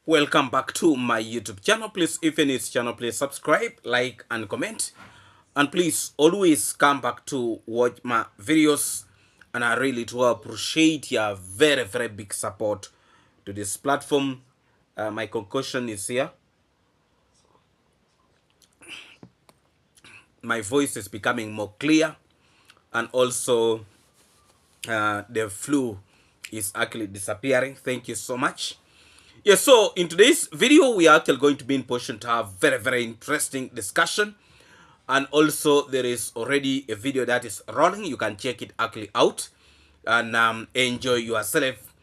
Welcome back to my YouTube channel. Please, if you're new to this channel, please subscribe, like, and comment. And please always come back to watch my videos. And I really do appreciate your very, very big support to this platform. My concussion is here. My voice is becoming more clear. And also, the flu is actually disappearing. Thank you so much. Yeah, so in today's video, we are actually going to be in position to have very, very interesting discussion. And also, there is already a video that is rolling. You can check it actually out and enjoy yourself.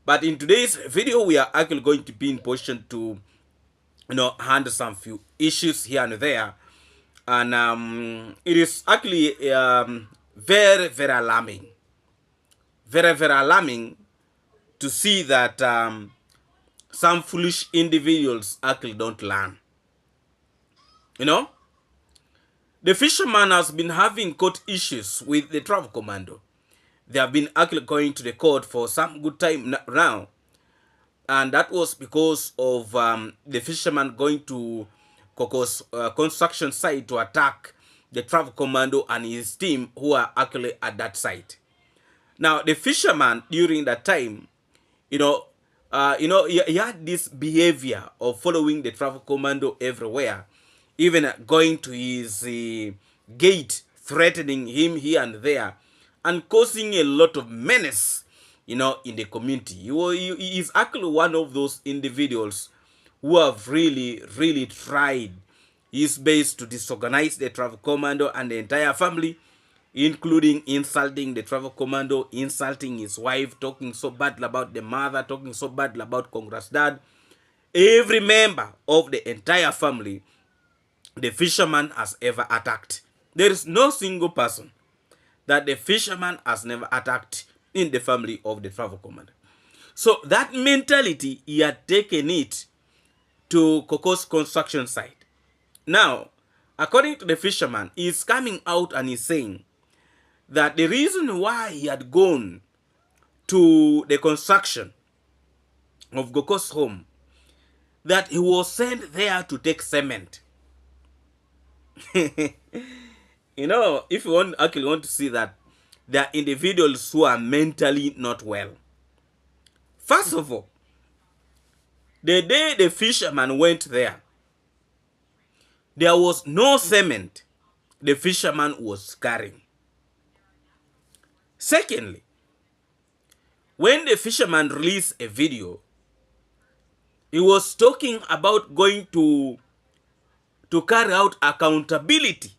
But in today's video, we are actually going to be in position to, handle some few issues here and there. And it is actually very, very alarming. Very, very alarming to see that some foolish individuals actually don't learn. The fisherman has been having court issues with the travel commando. They have been actually going to the court for some good time now. And that was because of the fisherman going to Koko's construction site to attack the travel commando and his team who are actually at that site. Now, the fisherman during that time, he had this behavior of following the travel commando everywhere, even going to his gate, threatening him here and there, and causing a lot of menace, in the community. He is actually one of those individuals who have really, really tried his best to disorganize the travel commando and the entire family, including insulting the travel commando, insulting his wife, talking so badly about the mother, talking so badly about Congress dad. Every member of the entire family, the fisherman has ever attacked. There is no single person that the fisherman has never attacked in the family of the travel commando. So that mentality, he had taken it to Koko's construction site. Now, according to the fisherman, he is coming out and he's saying that the reason why he had gone to the construction of Goko's home, that he was sent there to take cement. If you actually want to see that, there are individuals who are mentally not well. First of all, the day the fisherman went there was no cement the fisherman was carrying. Secondly, when the fisherman released a video, he was talking about going to carry out accountability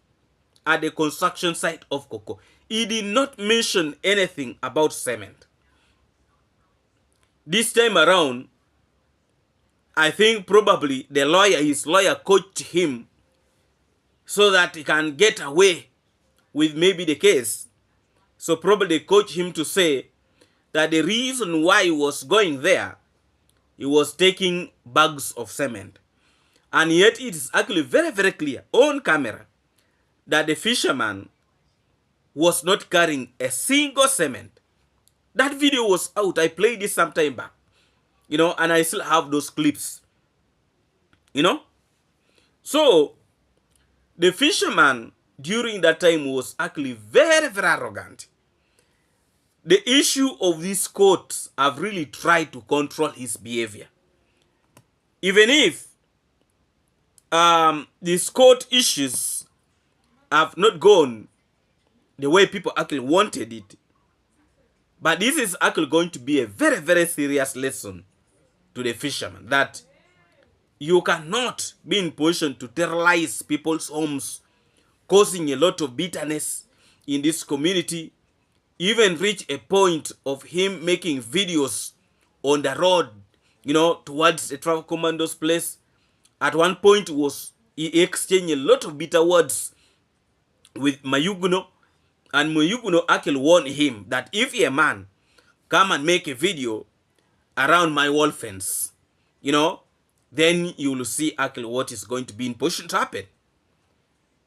at the construction site of Koko. He did not mention anything about cement. This time around, I think probably his lawyer coached him so that he can get away with maybe the case. So probably they coached him to say that the reason why he was going there, he was taking bags of cement. And yet it is actually very, very clear on camera that the fisherman was not carrying a single cement. That video was out. I played it some time back. And I still have those clips. So the fisherman during that time was actually very, very arrogant. The issue of these courts have really tried to control his behavior. Even if these court issues have not gone the way people actually wanted it, but this is actually going to be a very, very serious lesson to the fisherman, that you cannot be in position to terrorize people's homes, causing a lot of bitterness in this community, even reach a point of him making videos on the road, towards the travel commando's place. At one point he exchanged a lot of bitter words with Mayuguno, and Mayuguno actually warned him that if a man come and make a video around my wall fence, then you will see actually what is going to be in position to happen.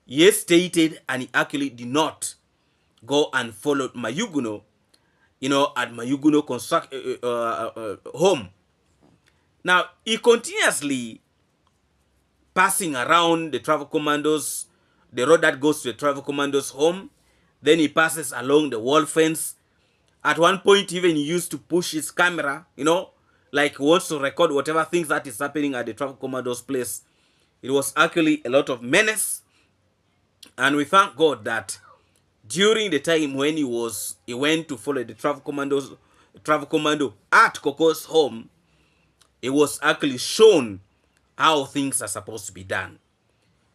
He stated, and he actually did not go and follow Mayuguno, at Mayuguno home. Now, he continuously passing around the travel commandos, the road that goes to the travel commandos' home. Then he passes along the wall fence. At one point, even he used to push his camera, like he wants to record whatever things that is happening at the travel commandos' place. It was actually a lot of menace. And we thank God that during the time when he went to follow the travel commando at Coco's home, it was actually shown how things are supposed to be done.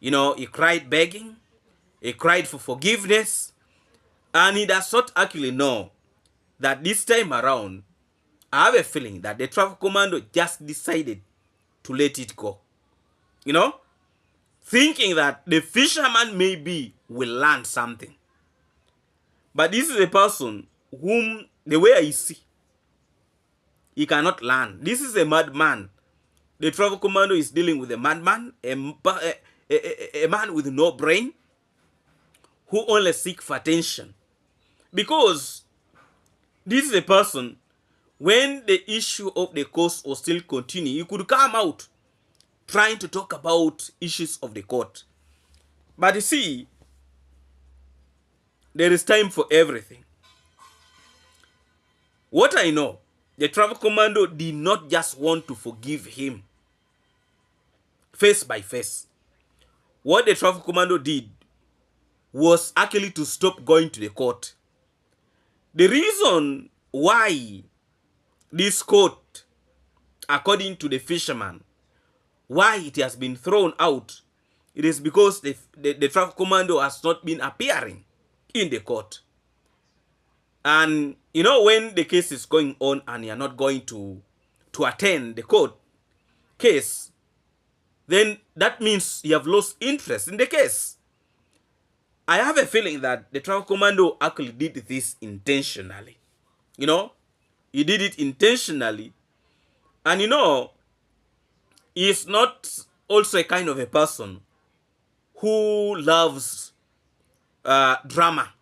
He cried begging, he cried for forgiveness, and he does not actually know that this time around, I have a feeling that the travel commando just decided to let it go. Thinking that the fisherman maybe will learn something. But this is a person whom, the way I see, he cannot learn. This is a madman. The travel commando is dealing with a madman, a man with no brain, who only seek for attention. Because this is a person, when the issue of the court was still continuing, he could come out trying to talk about issues of the court. But you see, there is time for everything. What I know, the travel commando did not just want to forgive him face by face. What the travel commando did was actually to stop going to the court. The reason why this court, according to the fisherman, why it has been thrown out, it is because the travel commando has not been appearing in the court. And when the case is going on and you are not going to attend the court case, then that means you have lost interest in the case. I have a feeling that the travel commando actually did this intentionally. He did it intentionally. And he is not also a kind of a person who loves drama.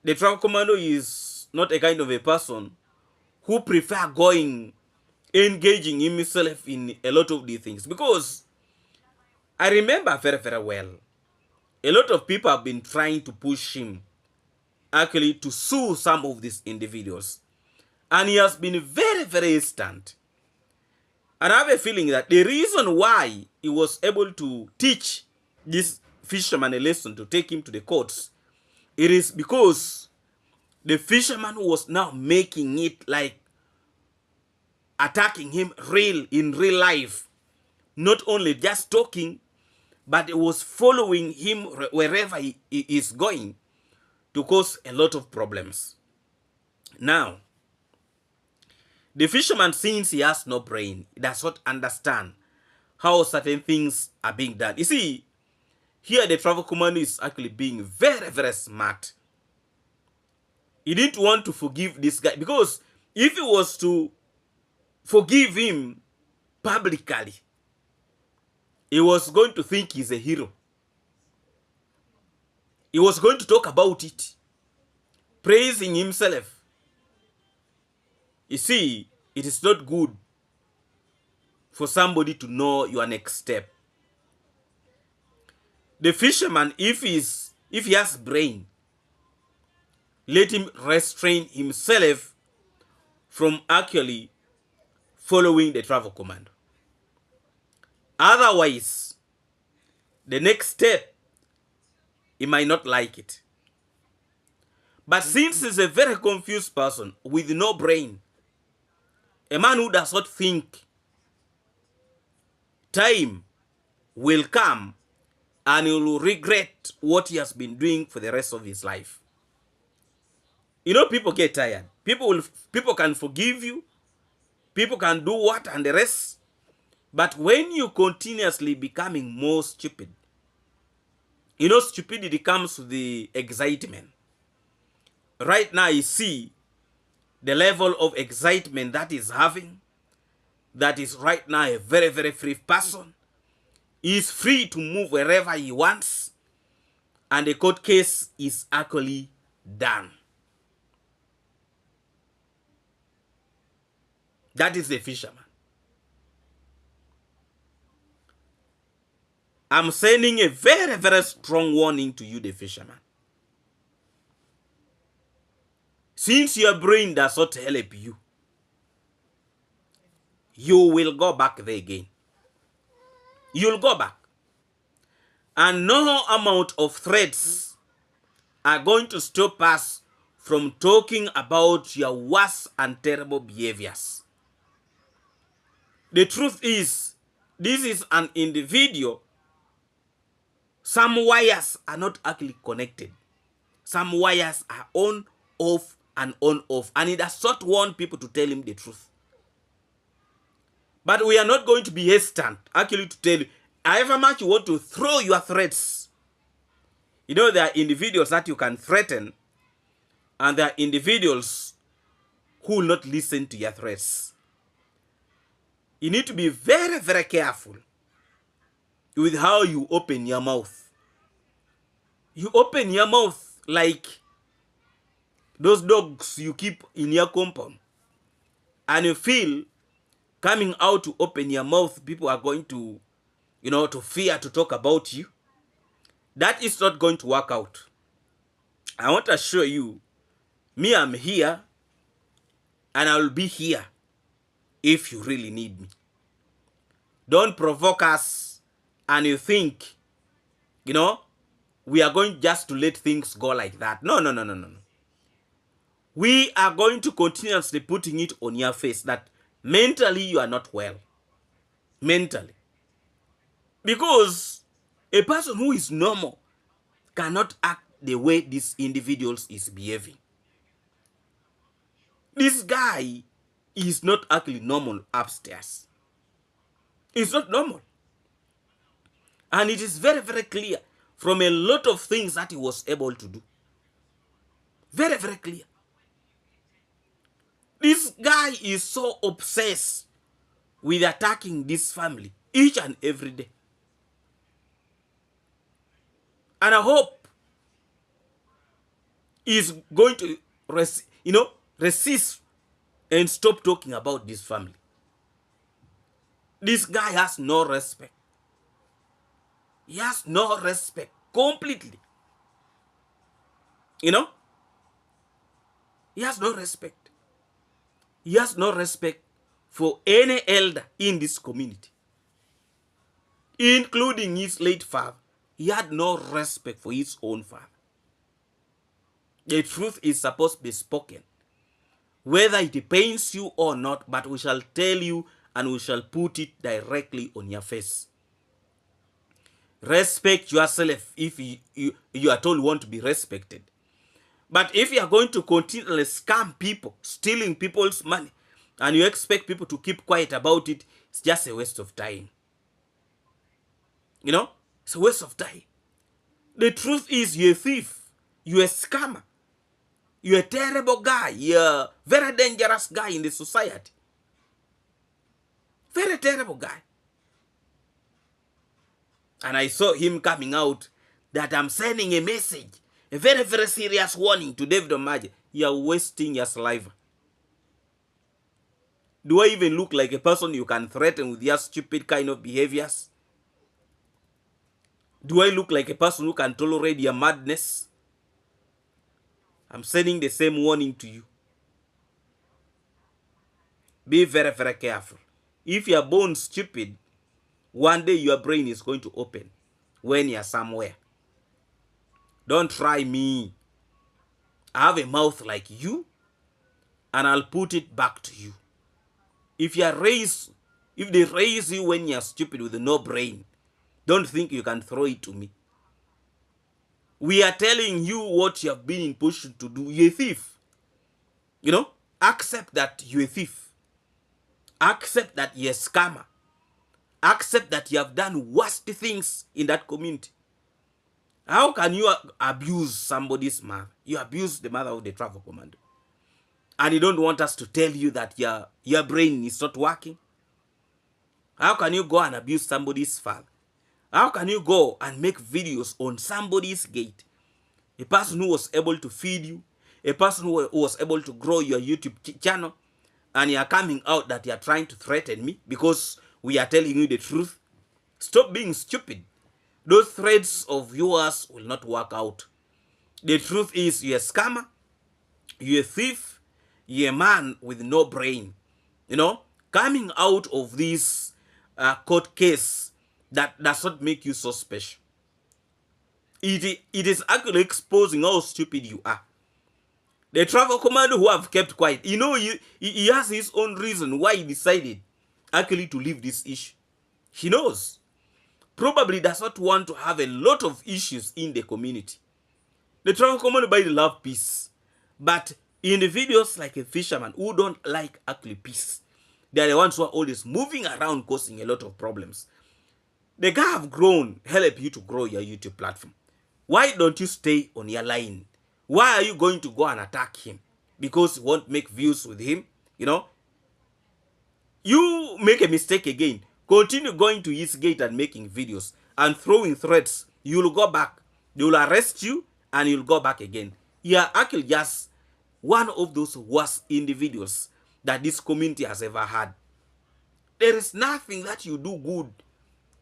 The travel commando is not a kind of a person who prefer engaging himself in a lot of these things. Because I remember very, very well, a lot of people have been trying to push him actually to sue some of these individuals. And he has been very, very instant. And I have a feeling that the reason why he was able to teach this fisherman a lesson to take him to the courts, it is because the fisherman was now making it like attacking him in real life. Not only just talking, but it was following him wherever he is going to cause a lot of problems. Now, the fisherman, since he has no brain, he does not understand how certain things are being done. You see, here the travel commando is actually being very, very smart. He didn't want to forgive this guy, because if he was to forgive him publicly, he was going to think he's a hero. He was going to talk about it, praising himself. You see, it is not good for somebody to know your next step. The fisherman, if he has brain, let him restrain himself from actually following the travel commando. Otherwise, the next step, he might not like it. But since he's a very confused person with no brain, a man who does not think, time will come and he will regret what he has been doing for the rest of his life. People get tired. People can forgive you. People can do what and the rest. But when you continuously becoming more stupid, stupidity comes with the excitement. Right now, you see the level of excitement that is having. That is right now a very, very free person. He is free to move wherever he wants. And the court case is actually done. That is the fisherman. I'm sending a very, very strong warning to you, the fisherman. Since your brain does not help you, you will go back there again. You'll go back. And no amount of threats are going to stop us from talking about your worst and terrible behaviors. The truth is, this is an individual. Some wires are not actually connected. Some wires are on, off, and on, off. And he does not want people to tell him the truth. But we are not going to be hesitant, actually, to tell you, however much you want to throw your threats. You know, there are individuals that you can threaten, and there are individuals who will not listen to your threats. You need to be very, very careful with how you open your mouth. You open your mouth like those dogs you keep in your compound, and you feel coming out to open your mouth, people are going to, to fear to talk about you. That is not going to work out. I want to assure you, me, I'm here, and I will be here if you really need me. Don't provoke us, and you think, we are going just to let things go like that. No. We are going to continuously putting it on your face that mentally you are not well. Mentally. Because a person who is normal cannot act the way this individual is behaving. This guy is not actually normal upstairs. It's not normal. And it is very, very clear from a lot of things that he was able to do. Very, very clear. This guy is so obsessed with attacking this family each and every day. And I hope he's going to resist and stop talking about this family. This guy has no respect. He has no respect completely. He has no respect. He has no respect for any elder in this community, including his late father. He had no respect for his own father. The truth is supposed to be spoken, whether it pains you or not, but we shall tell you and we shall put it directly on your face. Respect yourself if you at all want to be respected. But if you are going to continually scam people, stealing people's money, and you expect people to keep quiet about it, it's just a waste of time. It's a waste of time. The truth is, you're a thief. You're a scammer. You're a terrible guy. You're a very dangerous guy in the society. Very terrible guy. And I saw him coming out that I'm sending a message, a very, very serious warning to David Omaje. You're wasting your saliva. Do I even look like a person you can threaten with your stupid kind of behaviors? Do I look like a person who can tolerate your madness? I'm sending the same warning to you. Be very, very careful. If you're born stupid, one day your brain is going to open when you're somewhere. Don't try me. I have a mouth like you, and I'll put it back to you. If they raise you when you're stupid with no brain, don't think you can throw it to me. We are telling you what you have been pushed to do. You're a thief. Accept that you're a thief. Accept that you're a scammer. Accept that you have done worst things in that community. How can you abuse somebody's mother? You abuse the mother of the travel commando. And you don't want us to tell you that your brain is not working? How can you go and abuse somebody's father? How can you go and make videos on somebody's gate? A person who was able to feed you, a person who was able to grow your YouTube channel, and you are coming out that you are trying to threaten me because we are telling you the truth. Stop being stupid. Those threats of yours will not work out. The truth is, you're a scammer, you're a thief, you're a man with no brain. You know, coming out of this court case, that does not make you so special. It is actually exposing how stupid you are. The travel commander who have kept quiet, you know, he has his own reason why he decided actually to leave this issue. He knows. Probably does not want to have a lot of issues in the community. The travel commander by love peace. But individuals like a fisherman who don't like actually peace, they are the ones who are always moving around causing a lot of problems. The guy have grown, help you to grow your YouTube platform. Why don't you stay on your line? Why are you going to go and attack him? Because you won't make views with him? You know, you make a mistake again, continue going to his gate and making videos and throwing threats. You'll go back. They will arrest you and you'll go back again. You are actually just one of those worst individuals that this community has ever had. There is nothing that you do good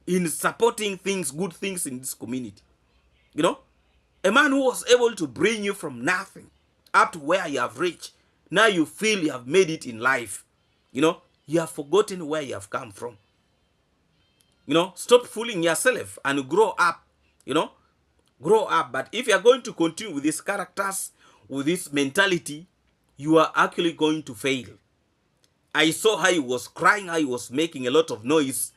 in supporting things, good things in this community. You know, a man who was able to bring you from nothing up to where you have reached. Now you feel you have made it in life. You know, you have forgotten where you have come from. You know, stop fooling yourself and grow up. You know, grow up. But if you are going to continue with these characters, with this mentality, you are actually going to fail. I saw how he was crying, how he was making a lot of noise,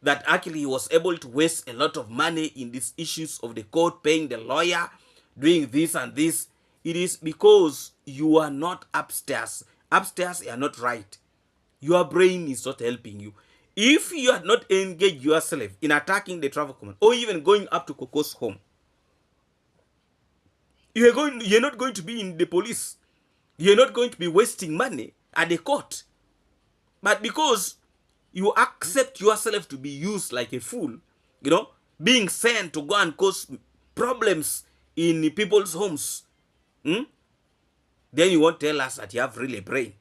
that actually he was able to waste a lot of money in these issues of the court, paying the lawyer, doing this and this. It is because you are not upstairs. Upstairs, you are not right. Your brain is not helping you. If you had not engaged yourself in attacking the travel command or even going up to Coco's home, you're not going to be in the police. You're not going to be wasting money at the court. But because you accept yourself to be used like a fool, you know, being sent to go and cause problems in people's homes, then you won't tell us that you have really a brain.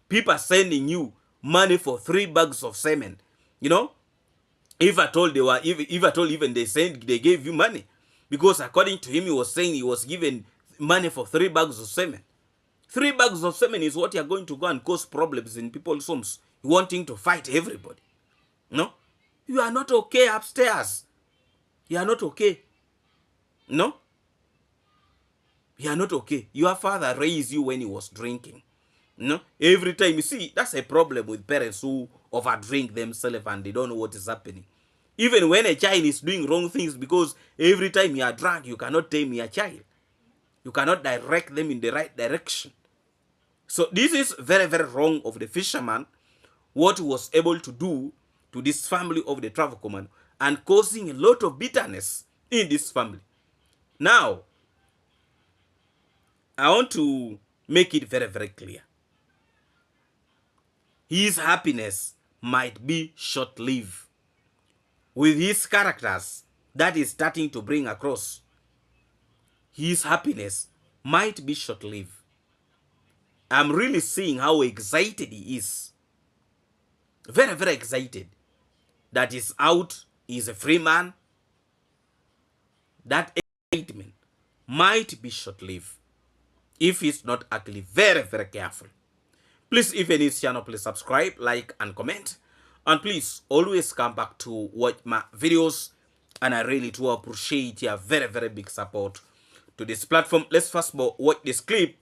People are sending you money for 3 bags of semen. You know, if at all even they gave you money, because according to him, he was saying he was given money for 3 bags of semen. 3 bags of semen is what you're going to go and cause problems in people's homes, wanting to fight everybody. No, you are not okay upstairs. You are not okay. No, you are not okay. Your father raised you when he was drinking. No, every time you see, that's a problem with parents who overdrink themselves and they don't know what is happening. Even when a child is doing wrong things, because every time you are drunk, you cannot tame your child. You cannot direct them in the right direction. So this is very, very wrong of the fisherman, what he was able to do to this family of the travel command, and causing a lot of bitterness in this family. Now, I want to make it very, very clear. His happiness might be short-lived. With his characters that is starting to bring across, his happiness might be short-lived. I'm really seeing how excited he is. Very, very excited. That he's out, he's a free man. That excitement might be short-lived if he's not actually very, very careful. Please, if you're new to this channel, please subscribe, like, and comment. And please always come back to watch my videos. And I really do appreciate your very, very big support to this platform. Let's first of all watch this clip.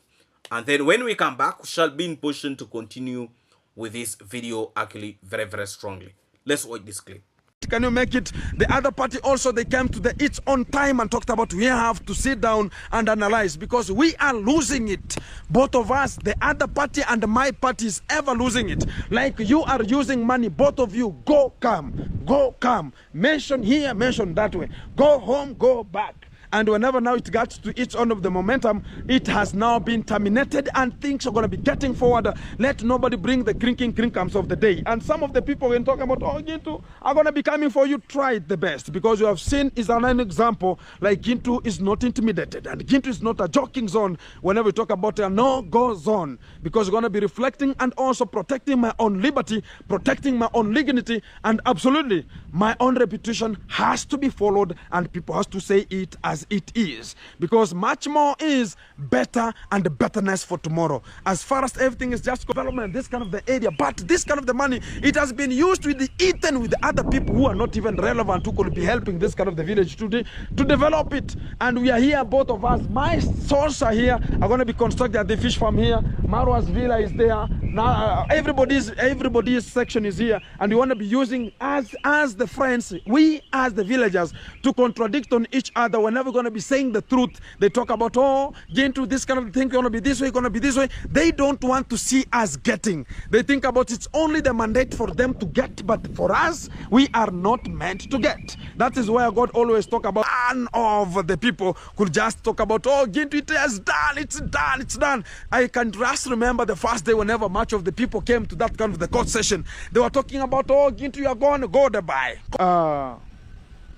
And then when we come back, we shall be in position to continue with this video actually very, very strongly. Let's watch this clip. Can you make it? The other party also, they came to the its own time and talked about we have to sit down and analyze, because we are losing it. Both of us, the other party and my party, is ever losing it. Like you are using money, both of you, go come, mention here, mention that way, go home, go back. And whenever now it got to each one of the momentum, it has now been terminated and things are going to be getting forward. Let nobody bring the crinkums of the day. And some of the people when talking about, oh, Gintu, are going to be coming for you, try it the best. Because you have seen is an example, like Gintu is not intimidated. And Gintu is not a joking zone whenever we talk about a no-go zone. Because we're going to be reflecting and also protecting my own liberty, protecting my own dignity, and absolutely my own reputation has to be followed and people has to say it as it is, because much more is better and betterness for tomorrow. As far as everything is just development, this kind of the area, but this kind of the money, it has been used with the eaten with the other people who are not even relevant, who could be helping this kind of the village to develop it. And we are here, both of us. My sons are here, are going to be constructed at the fish farm here. Marwa's villa is there. Now everybody's section is here, and we want to be using as the friends, we as the villagers, to contradict on each other whenever we're going to be saying the truth. They talk about, oh, get into this kind of thing, going to be this way, going to be this way. They don't want to see us getting. They think about it's only the mandate for them to get, but for us, we are not meant to get. That is why God always talk about, none of the people could just talk about, oh, Gintu, it is done, it's done, it's done. I can just remember the first day whenever much of the people came to that kind of the court session, they were talking about, oh, Gintu, you are going to go to buy.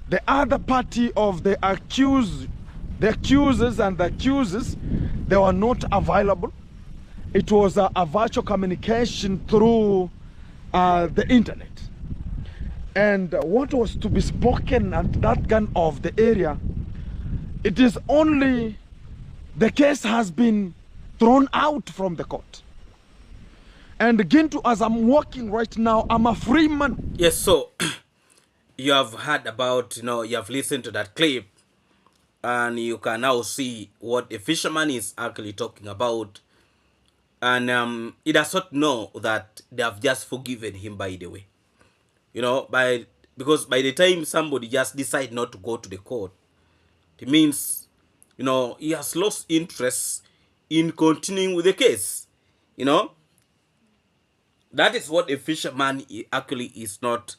The other party of the accusers and the accusers, they were not available. It was a virtual communication through the internet. And what was to be spoken at that kind of the area, it is only the case has been thrown out from the court. And Gintu, as I'm walking right now, I'm a free man. Yes, so you have heard about, you have listened to that clip, and you can now see what the fisherman is actually talking about. And he does not know that they have just forgiven him, by the way. Because by the time somebody just decide not to go to the court, it means, he has lost interest in continuing with the case. That is what a fisherman actually is not,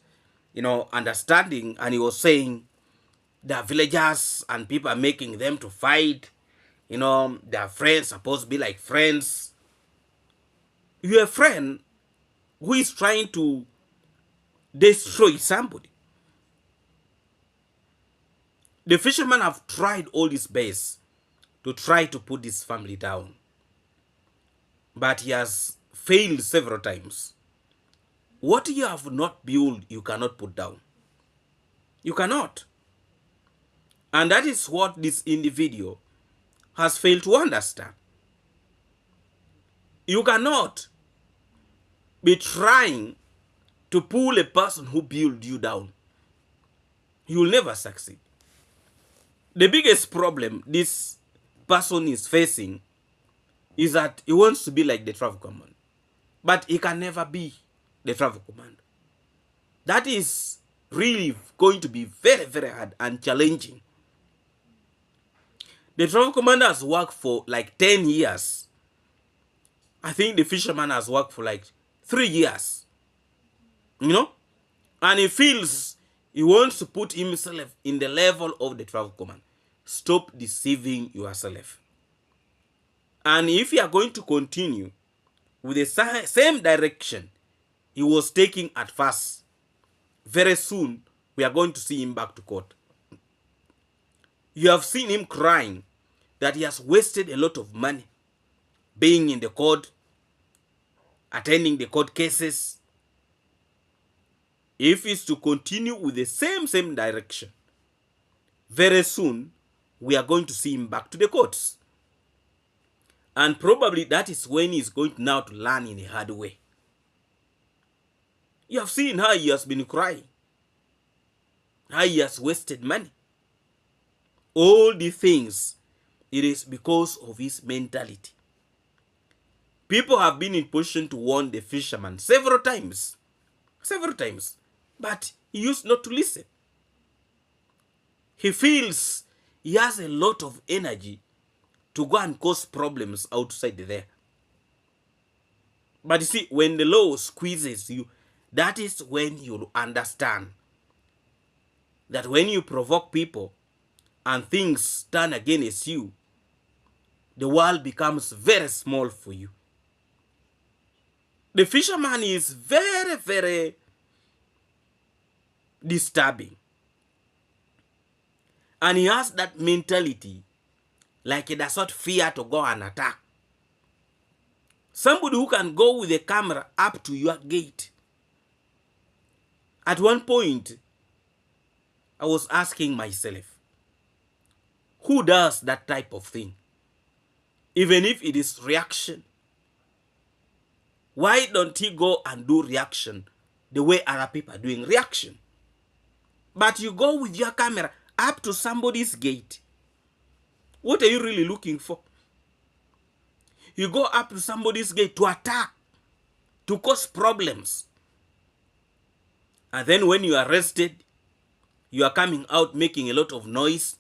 understanding. And he was saying the villagers and people are making them to fight. Their friends supposed to be like friends. You're a friend who is trying to destroy somebody. The fishermen have tried all his best to try to put his family down, but he has failed several times. What you have not built, you cannot put down. You cannot. And that is what this individual has failed to understand. You cannot be trying to pull a person who built you down. You will never succeed. The biggest problem this person is facing is that he wants to be like the travel command, but he can never be the travel command. That is really going to be very, very hard and challenging. The travel commander has worked for like 10 years. I think the fisherman has worked for like 3 years. And he feels he wants to put himself in the level of the travel command. Stop deceiving yourself. And if you are going to continue with the same direction he was taking at first, very soon we are going to see him back to court. You have seen him crying that he has wasted a lot of money being in the court, attending the court cases. If it's to continue with the same direction, very soon we are going to see him back to the courts. And probably that is when he's going now to learn in a hard way. You have seen how he has been crying, how he has wasted money. All these things, it is because of his mentality. People have been in position to warn the fisherman several times, but he used not to listen. He feels he has a lot of energy to go and cause problems outside there. But you see, when the law squeezes you, that is when you understand that when you provoke people, and things turn against you, the world becomes very small for you. The fisherman is very, very disturbing. And he has that mentality, like he does not fear to go and attack. Somebody who can go with a camera up to your gate. At one point, I was asking myself, who does that type of thing? Even if it is reaction, why don't he go and do reaction the way other people are doing reaction? But you go with your camera up to somebody's gate. What are you really looking for? You go up to somebody's gate to attack, to cause problems. And then when you are arrested, you are coming out making a lot of noise,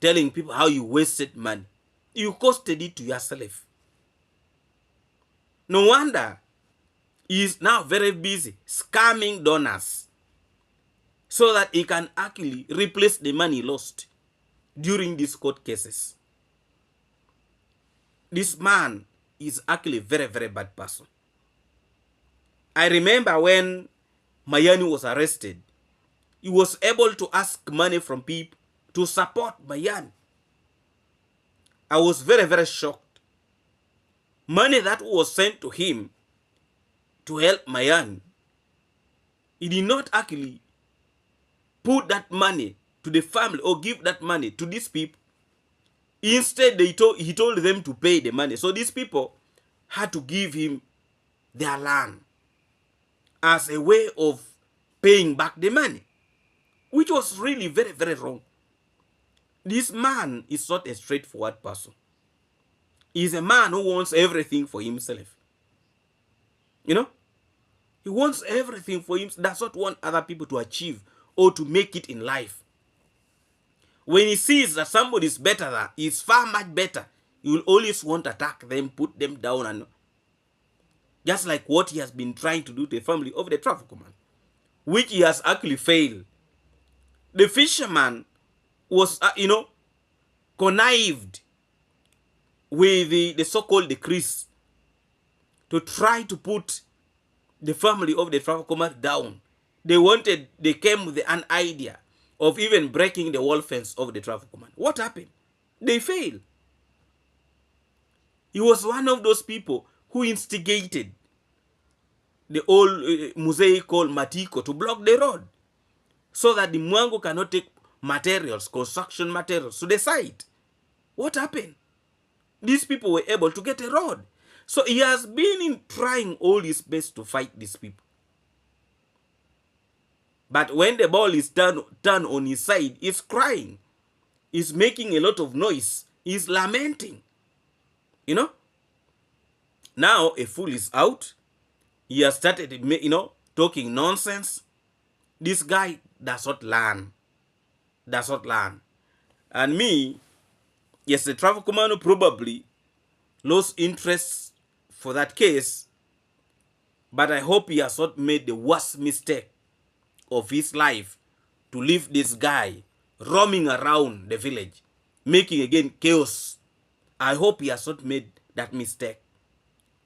telling people how you wasted money. You costed it to yourself. No wonder he is now very busy scamming donors so that he can actually replace the money lost during these court cases. This man is actually a very, very bad person. I remember when Mayani was arrested, he was able to ask money from people to support Mayani. I was very, very shocked. Money that was sent to him to help Mayani, he did not actually put that money to the family or give that money to these people. Instead, he told them to pay the money. So these people had to give him their land as a way of paying back the money, which was really very, very wrong. This man is not a straightforward person. He's a man who wants everything for himself. You know? He wants everything for himself. Does not want other people to achieve or to make it in life. When he sees that somebody is better than, is far much better, he will always want to attack them, put them down, and just like what he has been trying to do to the family of the traffic command, which he has actually failed. The fisherman was, connived with the so-called decrees to try to put the family of the traffic command down. They came with an idea of even breaking the wall fence of the traffic command. What happened? They failed. He was one of those people who instigated the old mosaic called Matiko to block the road so that the Mwango cannot take materials, construction materials to the site. What happened? These people were able to get a road. So he has been trying all his best to fight these people. But when the ball is turned on his side, he's crying. He's making a lot of noise. He's lamenting. You know? Now a fool is out. He has started, talking nonsense. This guy does not learn. Does not learn. And me, yes, the traffic commando probably lost interest for that case. But I hope he has not made the worst mistake of his life to leave this guy roaming around the village, making again chaos. I hope he has not made that mistake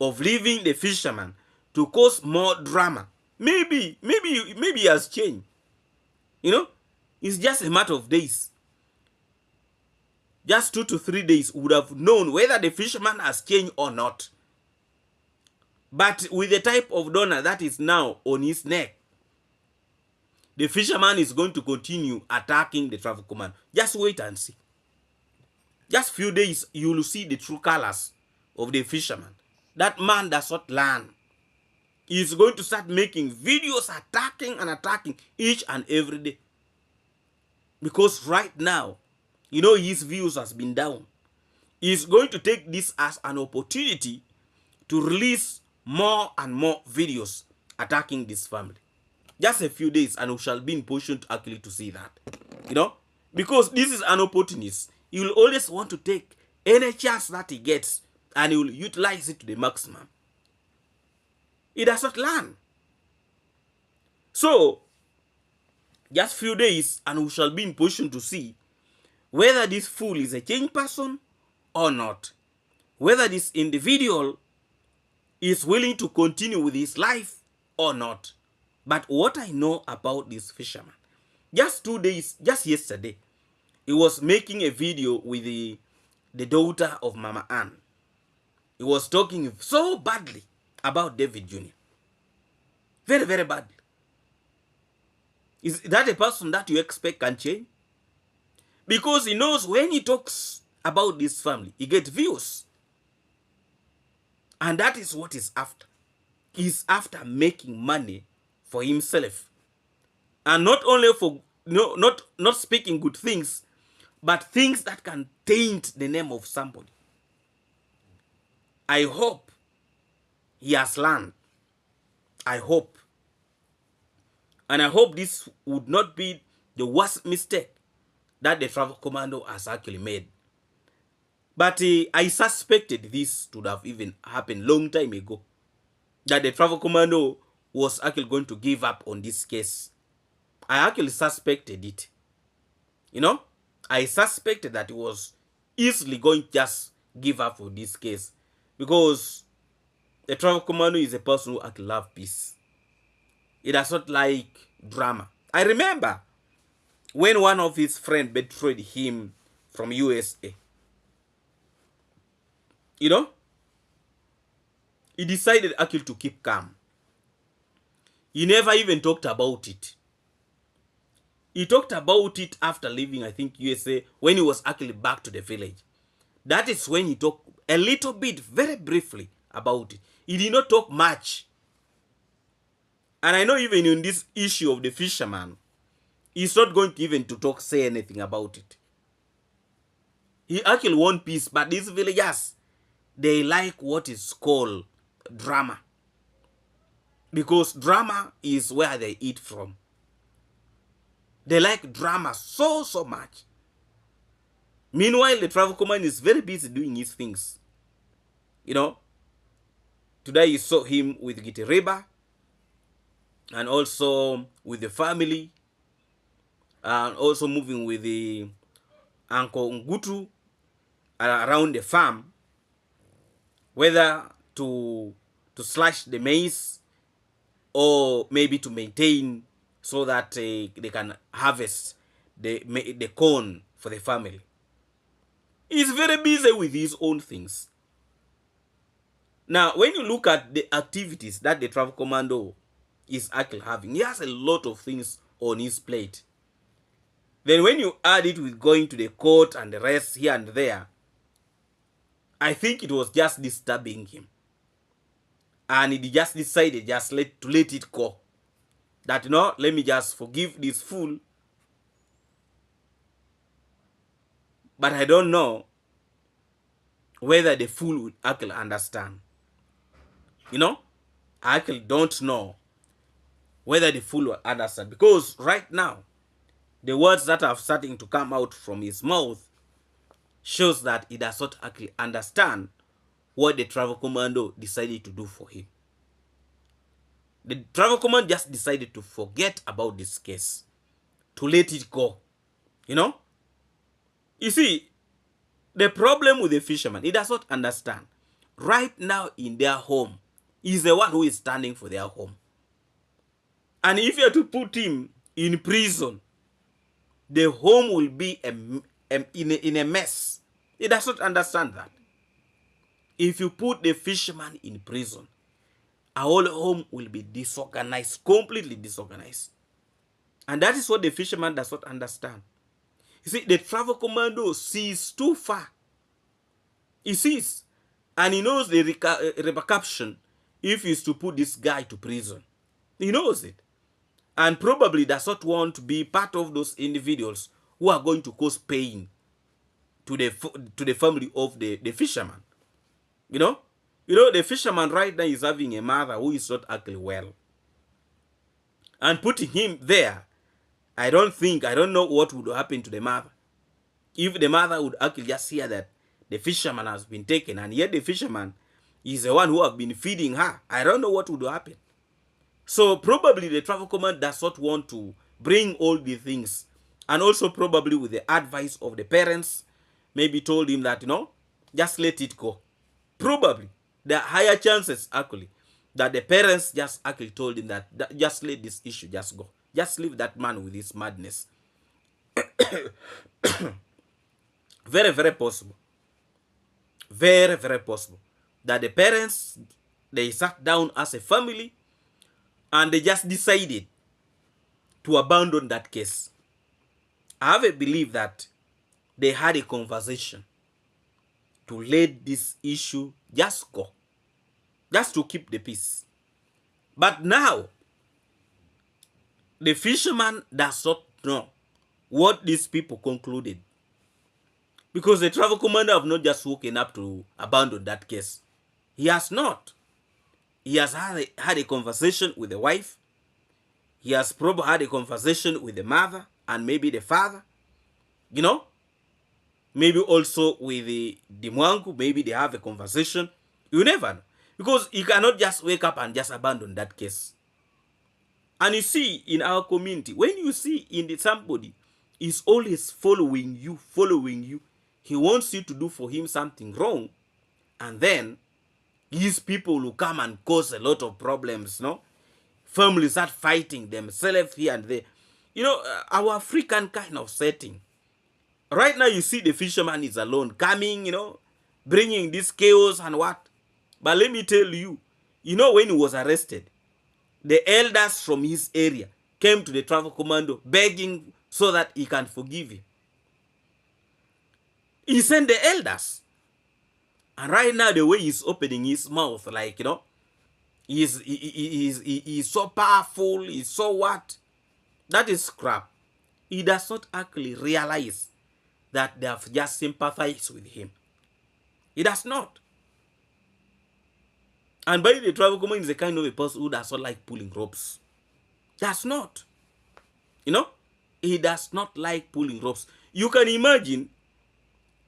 of leaving the fisherman to cause more drama. Maybe he has changed. It's just a matter of days. Just 2 to 3 days would have known whether the fisherman has changed or not. But with the type of donor that is now on his neck, the fisherman is going to continue attacking the traffic command. Just wait and see. Just few days, you will see the true colors of the fisherman. That man does not learn. He's going to start making videos attacking each and every day. Because right now, his views has been down. He's going to take this as an opportunity to release more and more videos attacking this family. Just a few days and we shall be in position to actually to see that. Because this is an opportunist. He will always want to take any chance that he gets and he will utilize it to the maximum. He does not learn. So, just few days and we shall be in position to see whether this fool is a changed person or not, whether this individual is willing to continue with his life or not. But what I know about this fisherman, just yesterday, he was making a video with the daughter of Mama Ann. He was talking so badly about David Jr. Very, very badly. Is that a person that you expect can change? Because he knows when he talks about this family, he gets views. And that is what he's after. He's after making money for himself. And not only for not speaking good things, but things that can taint the name of somebody. I hope he has learned. I hope. And I hope this would not be the worst mistake that the travel commando has actually made. But I suspected this would have even happened long time ago. That the travel commando was actually going to give up on this case. I actually suspected it. You know, I suspected that he was easily going to just give up on this case. Because the travel commando is a person who actually loves peace. He does not like drama. I remember when one of his friends betrayed him from USA. You know, he decided actually to keep calm. He never even talked about it. He talked about it after leaving, I think, USA, when he was actually back to the village. That is when he talked a little bit, very briefly, about it. He did not talk much. And I know even in this issue of the fisherman, he's not going to even to say anything about it. He actually wants peace, but these villagers, they like what is called drama. Because drama is where they eat from. They like drama so much. Meanwhile, the travel command is very busy doing his things. You know, today you saw him with Giteriba and also with the family and also moving with the Uncle Ngutu around the farm, whether to slash the maize or maybe to maintain so that they can harvest the corn for the family. He's very busy with his own things. Now, when you look at the activities that the travel commando is actually having, he has a lot of things on his plate. Then when you add it with going to the court and the rest here and there, I think it was just disturbing him. And he just decided to let it go. That, you know, let me just forgive this fool. But I don't know whether the fool would actually understand. You know, I actually don't know whether the fool will understand. Because right now, the words that are starting to come out from his mouth shows that he does not actually understand what the travel commando decided to do for him. The travel command just decided to forget about this case, to let it go. You know? You see, the problem with the fisherman, he does not understand. Right now in their home, he's the one who is standing for their home. And if you are to put him in prison, the home will be in a mess. He does not understand that. If you put the fisherman in prison, our whole home will be disorganized, completely disorganized. And that is what the fisherman does not understand. You see, the travel commando sees too far. He sees, and he knows the repercussion if he is to put this guy to prison. He knows it. And probably does not want to be part of those individuals who are going to cause pain to the family of the fisherman. You know, the fisherman right now is having a mother who is not actually well. And putting him there, I don't know what would happen to the mother. If the mother would actually just hear that the fisherman has been taken, and yet the fisherman is the one who have been feeding her, I don't know what would happen. So probably the travel command does not want to bring all the things And also probably with the advice of the parents, maybe told him that, just let it go. Probably there are higher chances actually that the parents just actually told him that just let this issue just go. Just leave that man with his madness. Very, very possible. Very, very possible that the parents, they sat down as a family and they just decided to abandon that case. I have a belief that they had a conversation to let this issue just go, just to keep the peace. But now, the fisherman does not know what these people concluded, because the travel commander have not just woken up to abandon that case. He has not. He has had a conversation with the wife. He has probably had a conversation with the mother and maybe the father. Maybe also with the Mwangu. Maybe they have a conversation. You never know. Because you cannot just wake up and just abandon that case. And you see, in our community, when you see somebody is always following you, he wants you to do for him something wrong, and then these people will come and cause a lot of problems, Families start fighting themselves here and there. Our African kind of setting. Right now, you see the fisherman is alone, coming, bringing this chaos and what. But let me tell you, when he was arrested, the elders from his area came to the travel commando begging so that he can forgive him. He sent the elders. And right now, the way he's opening his mouth, like, he's so powerful, he's so what? That is crap. He does not actually realize that they have just sympathized with him. He does not. And by the travel command is the kind of a person who does not like pulling ropes. Does not. He does not like pulling ropes. You can imagine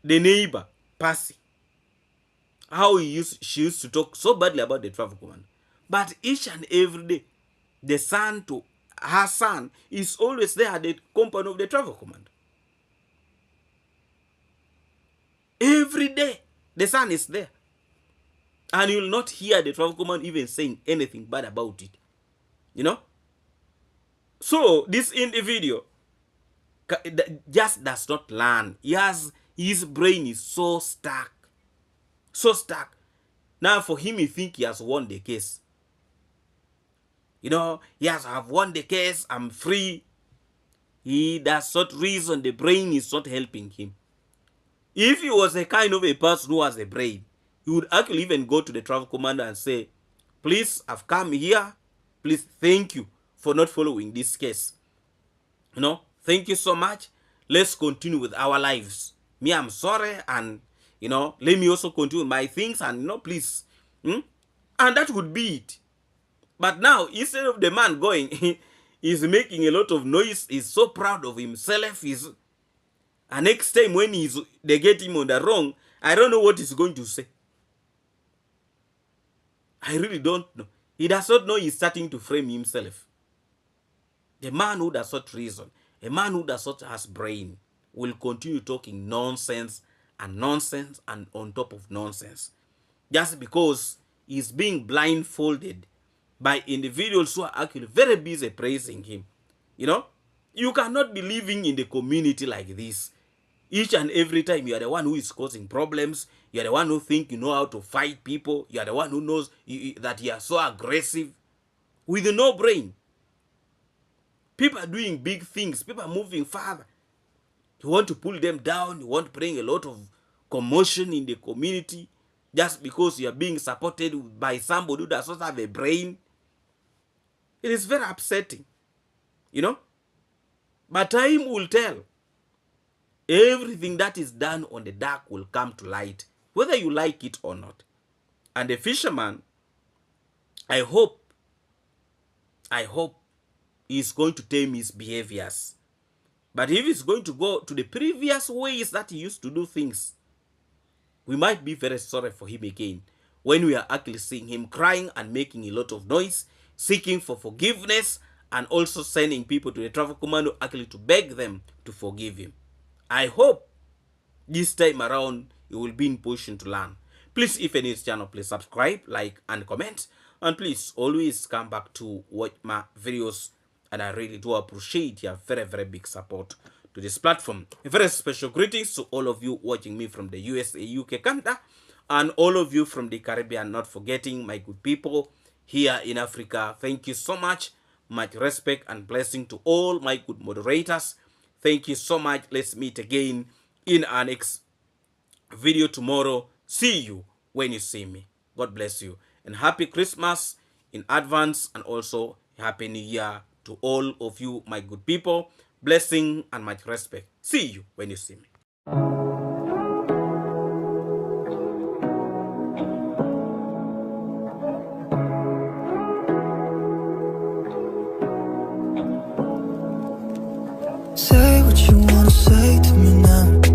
the neighbor, Percy, how she used to talk so badly about the travel command. But each and every day, her son is always there at the compound of the travel command. Every day, the son is there. And you will not hear the travel command even saying anything bad about it. So, this individual just does not learn. His brain is so stuck. So stuck. Now, for him, he thinks he has won the case. Yes, I've won the case. I'm free. He does not reason. The brain is not helping him. If he was a kind of a person who has a brain, he would actually even go to the travel commander and say, please, I've come here. Please, thank you for not following this case. Thank you so much. Let's continue with our lives. Me, I'm sorry. And, let me also continue my things. And, please. And that would be it. But now, instead of the man going, he's making a lot of noise. He's so proud of himself. And next time when they get him on the wrong, I don't know what he's going to say. I really don't know. He does not know he's starting to frame himself. The man who does not reason, a man who does not have brain, will continue talking nonsense and nonsense and on top of nonsense. Just because he's being blindfolded by individuals who are actually very busy praising him. You cannot be living in the community like this. Each and every time you are the one who is causing problems. You are the one who think you know how to fight people. You are the one who knows that you are so aggressive with no brain. People are doing big things. People are moving farther. You want to pull them down. You want to bring a lot of commotion in the community just because you are being supported by somebody who does not have a brain. It is very upsetting. But time will tell. Everything that is done on the dark will come to light, whether you like it or not. And the fisherman, I hope he's going to tame his behaviors. But if he's going to go to the previous ways that he used to do things, we might be very sorry for him again when we are actually seeing him crying and making a lot of noise, seeking for forgiveness and also sending people to the travel commando actually to beg them to forgive him. I hope this time around you will be in position to learn. Please, if you're new to this channel, please subscribe, like, and comment. And please always come back to watch my videos. And I really do appreciate your very, very big support to this platform. A very special greetings to all of you watching me from the USA, UK, Canada, and all of you from the Caribbean, not forgetting my good people here in Africa. Thank you so much. Much respect and blessing to all my good moderators. Thank you so much. Let's meet again in our next video tomorrow. See you when you see me. God bless you. And happy Christmas in advance, and also happy New Year to all of you, my good people. Blessing and much respect. See you when you see me. Say what you wanna say to me now.